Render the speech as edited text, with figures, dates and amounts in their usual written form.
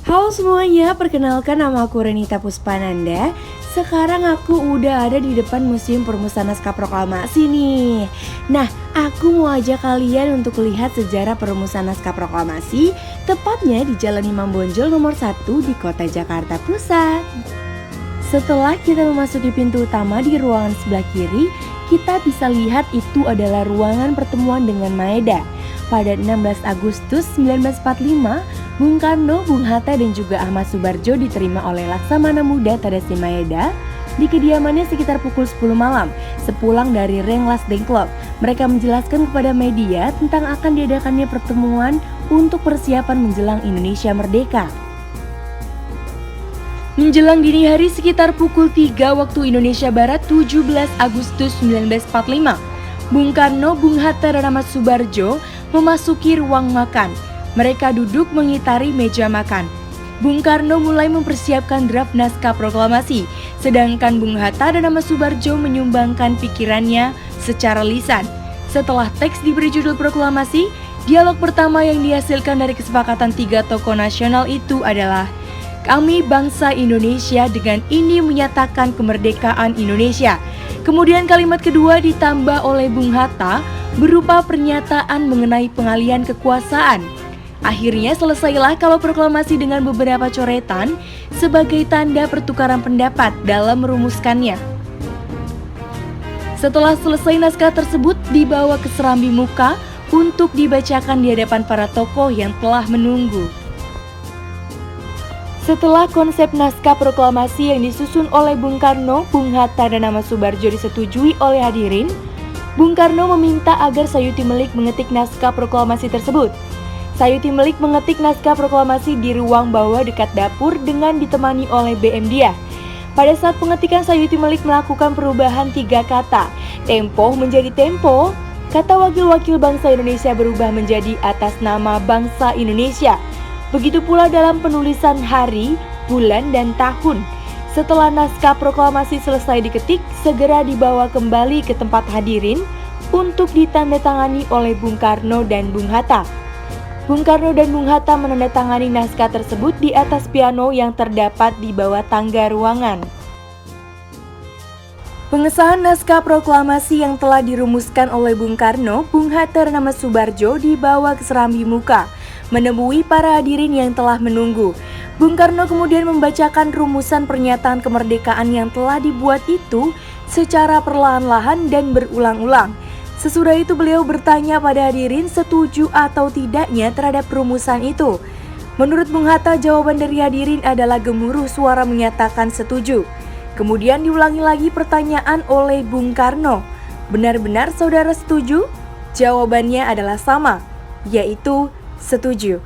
Halo semuanya, perkenalkan nama aku Renita Puspananda. Sekarang aku udah ada di depan Museum Perumusan Naskah Proklamasi nih. Nah, aku mau ajak kalian untuk lihat sejarah perumusan Naskah Proklamasi, tepatnya di Jalan Imam Bonjol nomor 1 di kota Jakarta Pusat. Setelah kita memasuki pintu utama di ruangan sebelah kiri, kita bisa lihat itu adalah ruangan pertemuan dengan Maeda. Pada 16 Agustus 1945, Bung Karno, Bung Hatta, dan juga Ahmad Subarjo diterima oleh Laksamana Muda Tadashi Maeda di kediamannya sekitar pukul 10 malam, sepulang dari Rengas Dengklok. Mereka menjelaskan kepada media tentang akan diadakannya pertemuan untuk persiapan menjelang Indonesia merdeka. Menjelang dini hari sekitar pukul 3 waktu Indonesia Barat 17 Agustus 1945, Bung Karno, Bung Hatta, dan Ahmad Subarjo memasuki ruang makan. Mereka duduk mengitari meja makan. Bung Karno mulai mempersiapkan draft naskah proklamasi, sedangkan Bung Hatta dan Ahmad Subarjo menyumbangkan pikirannya secara lisan. Setelah teks diberi judul proklamasi, dialog pertama yang dihasilkan dari kesepakatan tiga tokoh nasional itu adalah "Kami bangsa Indonesia dengan ini menyatakan kemerdekaan Indonesia." Kemudian kalimat kedua ditambah oleh Bung Hatta berupa pernyataan mengenai pengalihan kekuasaan. Akhirnya selesailah kalau proklamasi dengan beberapa coretan sebagai tanda pertukaran pendapat dalam merumuskannya. Setelah selesai naskah tersebut dibawa ke serambi muka untuk dibacakan di hadapan para tokoh yang telah menunggu. Setelah konsep naskah proklamasi yang disusun oleh Bung Karno, Bung Hatta, dan Ahmad Subarjo disetujui oleh hadirin, Bung Karno meminta agar Sayuti Melik mengetik naskah proklamasi tersebut. Sayuti Melik mengetik naskah proklamasi di ruang bawah dekat dapur dengan ditemani oleh BM Diah. Pada saat pengetikan, Sayuti Melik melakukan perubahan 3 kata. Tempo menjadi tempo, kata wakil-wakil bangsa Indonesia berubah menjadi atas nama bangsa Indonesia. Begitu pula dalam penulisan hari, bulan, dan tahun. Setelah naskah proklamasi selesai diketik, segera dibawa kembali ke tempat hadirin untuk ditandatangani oleh Bung Karno dan Bung Hatta. Bung Karno dan Bung Hatta menandatangani naskah tersebut di atas piano yang terdapat di bawah tangga ruangan. Pengesahan naskah proklamasi yang telah dirumuskan oleh Bung Karno, Bung Hatta, dan Ahmad Subarjo dibawa ke serambi muka, menemui para hadirin yang telah menunggu. Bung Karno kemudian membacakan rumusan pernyataan kemerdekaan yang telah dibuat itu secara perlahan-lahan dan berulang-ulang. Sesudah itu beliau bertanya pada hadirin setuju atau tidaknya terhadap rumusan itu. Menurut Bung Hatta, jawaban dari hadirin adalah gemuruh suara menyatakan setuju. Kemudian diulangi lagi pertanyaan oleh Bung Karno. Benar-benar saudara setuju? Jawabannya adalah sama, yaitu setuju.